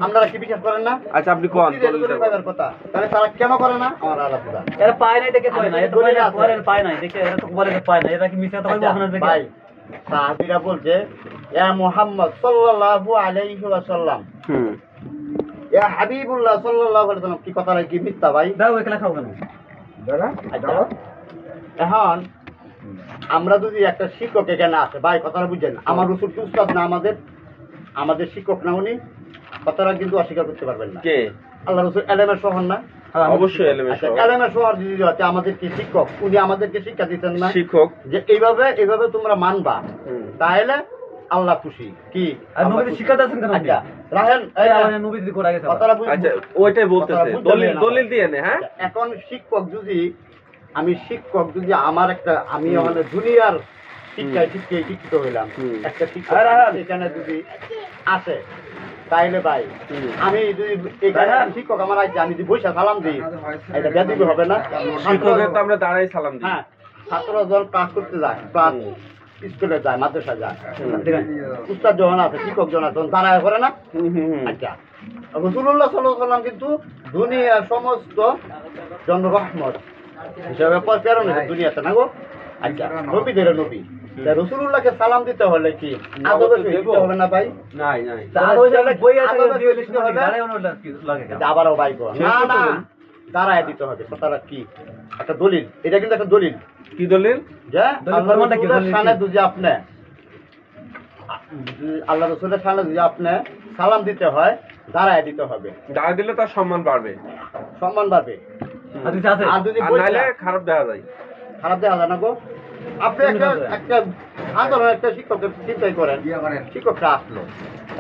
আপনারা কি বিশ্বাস করেন না? আচ্ছা আপনি কোন কথা তাহলে তারা কেন করে না? আমার আলাদা এরা পায় নাই দেখে কয় না, এরা তো পায় নাই দেখে এরা তো বলে যে পায় না, এরা কি মিথ্যা কথা বলবে আপনাদের দেখে? ভাই সাহাবীরা বলছে ইয়া মুহাম্মদ সাল্লাল্লাহু আলাইহি ওয়াসাল্লাম, ইয়া হাবিবুল্লাহ সাল্লাল্লাহু আলাইহি ওয়াসাল্লাম, কি কথা কি মিথ্যা ভাই? দাও একলা খাও কেন? এখন আমরা যদি একটা শিক্ষক এখানে আসে, ভাই কথাটা বুঝছেন, আমার রসুল কি উস্তাদ না? আমাদের শিক্ষক না উনি? কথাটা কিন্তু অস্বীকার করতে পারবেন না। কে? আল্লাহ রসুল এলেমের শহর না? অবশ্যই এলেমের শহর। এলেমের শহর যদি হচ্ছে আমাদেরকে শিক্ষক, উনি আমাদেরকে শিক্ষা দিতেন না শিক্ষক যে এইভাবে তোমরা মানবা, তাহলে আল্লাহ খুশি। কি আর নবীর শিক্ষা দিয়েছেন কেন? আচ্ছা রাহেন, এই আমাদের নবীর দিকে আগে কথাটা বুঝ। আচ্ছা ওইটাই বলতেছে, দলিল দিয়ে নে। হ্যাঁ এখন শিক্ষক যদি আমার একটা, আমি ওখানে দুনিয়ার শিক্ষায় শিক্ষিত হইলাম, একটা শিক্ষক এখানে যদি আসে তাইলে ভাই আমি যদি এখানে শিক্ষক আমার আছে, আমি যদি বৈশা সালাম দিই, এটা বেদিবি হবে না? শিক্ষকের তো আমরা দাঁড়াই সালাম দিই। হ্যাঁ, ছাত্ররা যখন ক্লাস করতে যায়, ক্লাস স্কুলে যায়, মাদ্রাসা যায়, উস্তাদ যখন আছে, শিক্ষক যখন আছে, তখন দাঁড়ায় করে না? আচ্ছা, রাসূলুল্লাহ সাল্লাল্লাহু আলাইহি ওয়াসাল্লাম কিন্তু দুনিয়ার সমস্ত জন রহমত হিসাবে প্রেরণ হয়েছে দুনিয়াতে না গো? আচ্ছা, নবীদের নবী, রাসূলুল্লাহকে সালাম দিতে হলে কি আদবে দিতে হবে না ভাই? নাই আবারও ভাই না দাঁড়ায় দিতে হবে। কথাটা কি? একটা দলিল, এটা কিন্তু একটা দলিল। কি দলিল? যে আল্লাহ রসুলের সামনে যদি আপনি সালাম দিতে হয়, দাঁড়ায় দিতে হবে। দাঁড়ায় দিলে তার সম্মান বাড়বে, সম্মান বাড়বে। আর যদি খারাপ দেখা যায়, খারাপ দেখা যায় না গো। আপনি একটা সাধারণ একটা শিক্ষকের চিন্তাই করেন, শিক্ষকটা আসলো,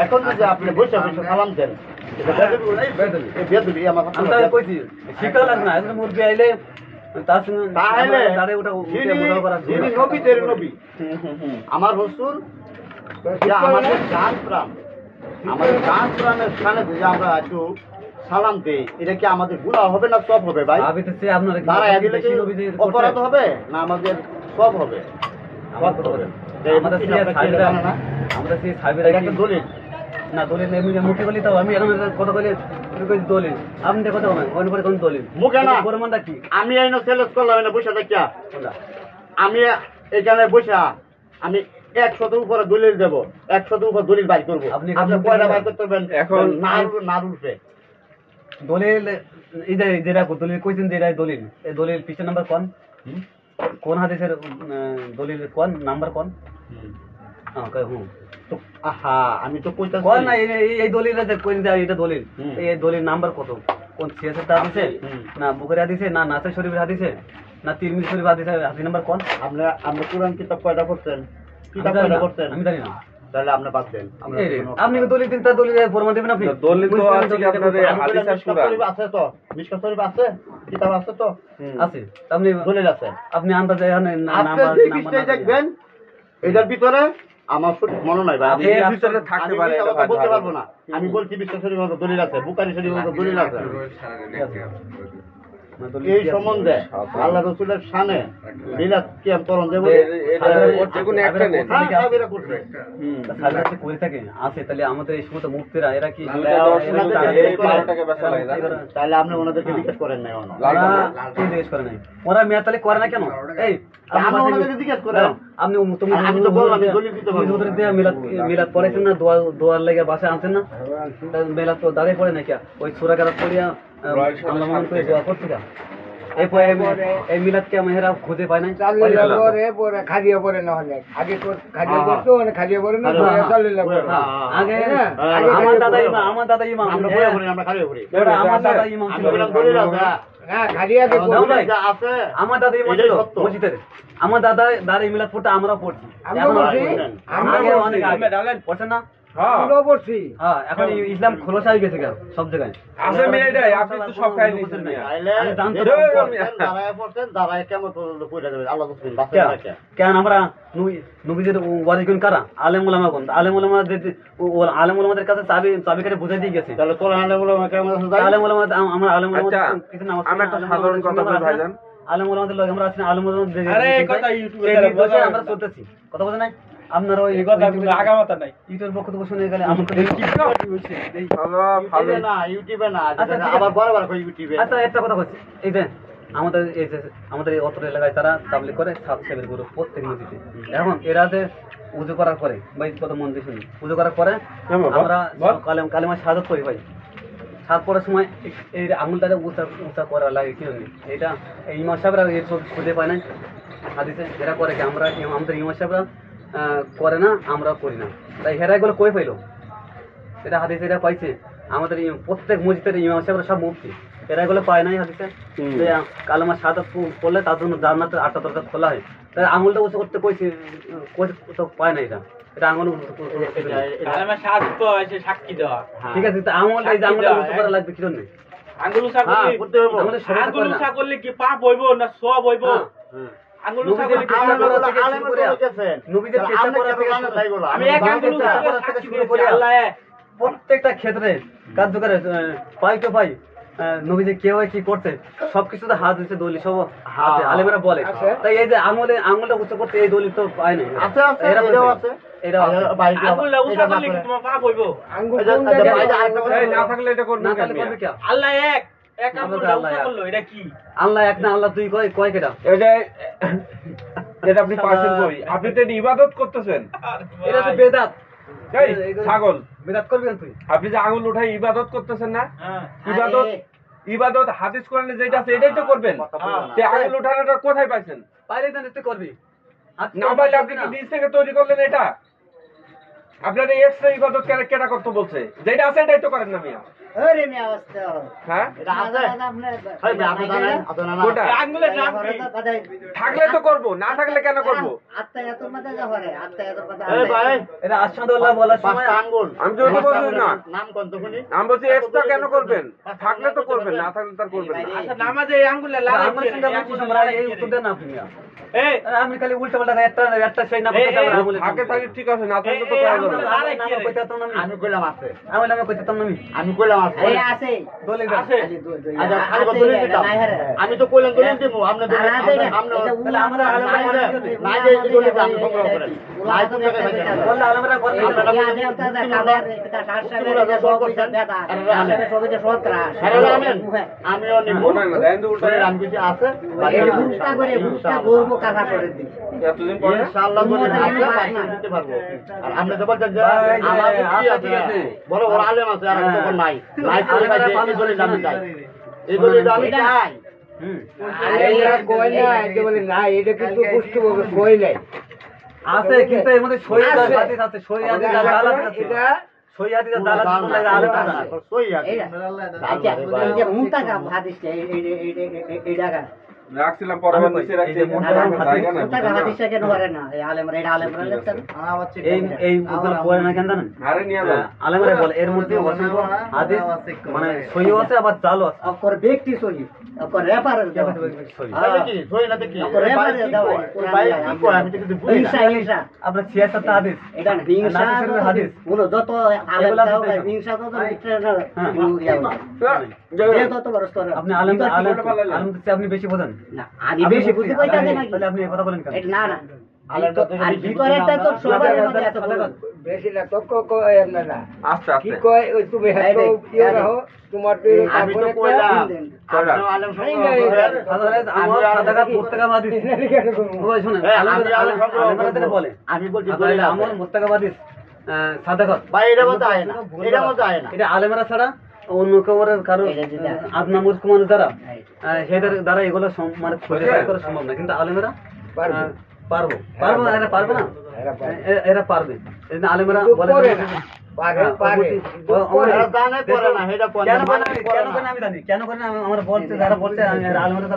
এখন যদি আপনি বসে বসে সালাম দেন, আমার রসুল আমাদের গান প্রাণ, আমাদের গান প্রাণের স্থানে যদি আমরা একটু সালাম দেই, এটা কি আমাদের গুনাহ হবে না সব হবে ভাই? অপরাধ হবে না আমাদের সব হবে? দলিল না দলিল মুখে বলি, তাও আমি কথা বলি দলিল, আপনি কথা বলেন কোন দলিল মুখে না? প্রমাণটা কি? আমি এই সেলেস করলাম না বসে দেখিয়া, আমি এখানে বসে আমি 100 উপরে দলিল দেব, 100 উপর দলিল বাইর করবো। আপনি কয়টা বাইর করতে পারবেন? এখন না উঠবে দলিল, এই যে যেটা দলিল কইছেন যে এটাই দলিল, এই দলিল পিছন নাম্বার কোন হাদিসের দলিল কোন নাম্বার কোন? আমি তো কইতাছি কোন না, এই দলিল আছে কোন যে এটা দলিল, এই দলিল নাম্বার কত? কোন সিয়াসের হাদিসে না বুখারী হাদিসে না নাসাই শরীফের হাদিসে না তিরমিজি শরীফ হাদিসে? হাদিস নাম্বার কোন? আমরা কোরআন কিতাব কয়টা পড়ছেন? কিতাব কয়টা পড়ছেন? আমি জানি না। তাহলে আপনি বাদ দেন। আপনি দলিল দিন, তার দলিল প্রমাণ দেবেন আপনি? দলিল তো আছে কি আপনাদের হাদিস আর কুরআন আছে তো? মিশকাত শরীফ আছে, কিতাব আছে তো? আছে, আপনি দলিল আছে, আপনি আন্দাজে নাম্বার দেখবেন। এটার ভিতরে আমার মনে নাই ভাই, এর ভিতরে থাকতে পারে, এটা বলতে পারবো না। আমি বলছি মিশকাত শরীফের মতো দলিল আছে, বুখারী শরীফের মতো দলিল আছে। এই সম্বন্ধে আল্লাহ রসুলের শানে মিলাদ কিয়াম করণ দেব, যেকোনো একটা নেন করে থাকে আছে, তাহলে আমাদের এই সমস্ত মুক্তিরা এরা কি তাহলে আপনি ওনাদেরকে জিজ্ঞেস করেন নাই? জিজ্ঞেস করে নাই ওরা মেয়ে, তাহলে করে না কেন? এই জিজ্ঞেস করেন আপনি মিলাদ পড়েছেন না, দোয়ার লেগে বাসায় আনছেন না? মিলাদ তো দাঁড়িয়ে পড়ে না, ওই সুরা কারাত পড়িয়া দোয়া করছি না? এই মিলাদ কে মেয়েরা খুঁজে পায় নাই? খাদিয়া পরে না হলে খাদিয়া করতো, খাদিয়া পরে না আগে আমার দাদা ইমাম, আমার দাদা ইমাম মসজিদের, আমার দাদা মিলাদ পড়তে আমরাও পড়ছি, অনেক পড়ছেন না? এখন ইসলাম খোলসা হয়ে গেছে সব জায়গায়। কেন আমরা নবীদের ওয়ারিগুন কারা? আলেম উলামা কোন? আলেম উলামাদের কাছে চাবিকাঠি বুঝাই দিয়ে গেছে। আলেম উলামা আমরা আলেম উলামা সাধারণ কথা বলি ভাইজান, আলেম উলামাদের লোক আমরা আছি, আলেম উলামাদের আমরা চলতেছি, কথা বলতে নাই? আপনার ওই আগামাতা নাই ইউটিউবের বক্তব্য শুনে গেলে আমাকে ইউটিউবে না ইউটিউবে না আচ্ছা, ঠিক আছে। আবার বড় বড় করে ইউটিউবে আচ্ছা একটা কথা বলছি এই যে আমাদের এই অত্র এলাকায় তারা তাবলিগ করে 7-7 গ্রুপ প্রত্যেক মসজিদে। এখন এরা যে উজু করার পরে ভাই কত মন দিয়ে শুনি উজু করার পরে আমরা কালেমা শাহাদাত করি ভাই সাত পড়ার সময় এই আঙুলটাকে উঁচা করা লাগে কি জানি এটা এই ইমাম সাহেবরা এর সব খুঁজে পায় না হাদিসে এরা করে কি আমরা আমাদের ইমাম সাহেবরা করে না আমরা করি না তাই হেরা এগুলো কই পাইলো এটা হাদিসে এরা পাইছে আমাদের প্রত্যেক মসজিদের ইমাম সাহেবরা সব মুফতি এরা এগুলো পায় নাই হাদিসে যে কালেমা শাহাদাত পড়লে তার জন্য জান্নাতের 8টা দরজা খোলা হয় তাই আঙুলটা উঁচু করতে কইছে তো পায় না এটা আঙুল সাক্ষী দেওয়া ঠিক আছে তো আঙুলটা এই যে আঙুলটা উঁচু করা লাগবে কি জন্য আঙ্গুল উঁচা হ্যাঁ করতে হবে আমাদের সবাই আঙ্গুল উঁচা করলে কি পাপ হইব না সব হইব আঙ্গুল উঁচা করলে কি আমরা সব হইব? বলে আলেমের বলে গেছেন নবীদের তাহলে চেষ্টা আমরা করা কেন থেকে জানেন শুরু- তাই বলো আমি এক আঙ্গুল উঁচা করে সাক্ষী দিয়েছি আল্লাহ এক। প্রত্যেকটা ক্ষেত্রে কার্যকরে পাই তো পাই নবীজি কেউ কি করতে সবকিছুতে হাত দিচ্ছে দলিল সব হাতে আলেমেরা বলে তাই এই যে আঙুলটা উচ্চ করতে এই দলিল তো পায় না আছে আছে এরা এটাও করছে। আছে এরাও আছে। বাইরে আঙ্গুল উঁচা করলে কি তোমার পাপ হইব? আঙ্গুল এই যে- কোন এই যে জায়গায়? বাইরে আরেকটা কথা এই না থাকলে এটা করবেন না কেন তাহলে মিয়া? করবে কে আল্লাহ এক এক আঙ্গুল আল্লাহ উঁচা এক। করলো এটা কি? আল্লাহ এক না আল্লাহ দুই কয় কেটা এই যে যেটা আপনি পাশের বই আপনি তো এটা ইবাদত করতেছেন এটা তো বেদাত এই ছাগল বেদাত করবি না তুই আপনি যে আঙুল উঠাই ইবাদত করতেছেন না হ্যাঁ ইবাদত ইবাদত হাদিস কোরআনে যেটা আছে এটাই তো করবেন যে আঙুল উঠানোটা কোথায় পাইছেন পাইলে না তুই করবি না পাইলে আপনি কি নিজ থেকে তৈরি করলেন এটা আপনার এই এক্সট্রা ইবাদত কেটা করতে বলছে যেটা আছে এটাই তো করেন না মিয়া আরে মিয়া অবস্থা হ্যাঁ এটা আছে এই মেয়ে আপনি জানেন আপনারা না কোটা এই আঙ্গুলের নাম কি? থাকলে তো করব না থাকলে কেন করব এই ভাই এটা আশহাদুল্লাহ বলার সময় পাঁচটা আঙ্গুল আমি তো ওটা বলছি না নাম কোন তো শুনি আমি বলছি এক্সট্রা কেন করবেন থাকলে তো করবেন না থাকলে তার করবেন না আচ্ছা নামাজে এই আঙ্গুলে লাল আমার সঙ্গে আমার কি সম্পর্ক? এই উত্তর দেন না আপনি এই আমি খালি উল্টা পাল্টা একটা সেই না এই, এই, থাকে থাকে ঠিক আছে না থাকলে তো এই, করা এই, যাবে না। আমি কইলাম আছে আমি কইতাম না আমি কইলাম আছে দলিল আছে আচ্ছা খালি কথা বলে দিতাম আমি তো কইলাম দলিল দেবো আপনি দলিল আপনি তাহলে আমরা আলাদা না যে এই দলিল আমি সংগ্রহ করেন নাই তো জায়গায় পাইছেন বললে আলাদা করে আমিও নিব মনে না দেন তো উল্টা আমি কিছু আছে এতদিন পরে ইনশাআল্লাহ দলিল আছে বাকি দিতে পারবো আর আপনি তো বলছেন যে আমার কি আছে বড় বড় আলেম আছে আর আমি তো নাই নাই তো এই দলিল আমি চাই এই দলিল আমি চাই আরে এরা কয় না, এটা বলে না, এটা কিন্তু পুষ্টভাবে কয় নাই। আছে কিন্তু এর মধ্যে সই হাদিস আছে সই হাদিস আর দালাল আছে এটা সই হাদিস আর দালাল আছে আলাদা আছে সই আছে রাখছিলাম পরবার নিচে রাখছি জায়গা না এই ওগুলো পড়ে না কেন জানেন আরে নিয়ে যান আলেমরা বলে এর মধ্যে অসংখ্য হাদিস মানে সইও আছে আবার জালও আছে ব্যক্তি সহি সই আরে কি সই না দেখি ভাই কি কয় আমি তো কিছু বুঝি না আপনার 66টা হাদিস এটা হিংসা হাদিস গুলো যত আলেম দাও হিংসা তত যত বড় স্তর আপনি আলেম আলেম আপনি বেশি বোঝেন না আমি বেশি বুঝতে পাইতা না তাহলে আপনি এই কথা বলেন কেন না না আর ভিতরেরটা তো সবার মধ্যে এত বড় বেশি না, তো কয় না না। আস্তে কি আস্তে কয়, ওই তুমি হ্যাঁ তো ইয়ে রাখো, তোমার তো এই আমি তো কাপড় কইলাম একটা আপনি আলেম সংগ্রহ করেন আমার সাদাকাত মুস্তাকাব হাদিস ওই শুনেন আলেমরা বলে আমি বলছি আপনার দলিল আমল মুস্তাকাব হাদিস সাদাকাত ভাই এটা মতো আয় না এটা মতো আয় না এটা আলেমরা ছাড়া অন্য কেউরের কারো আদনা মূর্খ মানুষ দ্বারা সেদের দ্বারা এগুলো মানে খুঁজে বের করা সম্ভব না কিন্তু আলেমরা পারবে। পারবো এরা পারবে না এরা পারবে এই জন্য আলেমরা বলে করে না। পারে, পারে। এরা জানে করে না এটা কেন করে না আমি জানি কেন করে না আমার বলছে যারা বলছে আলেমরা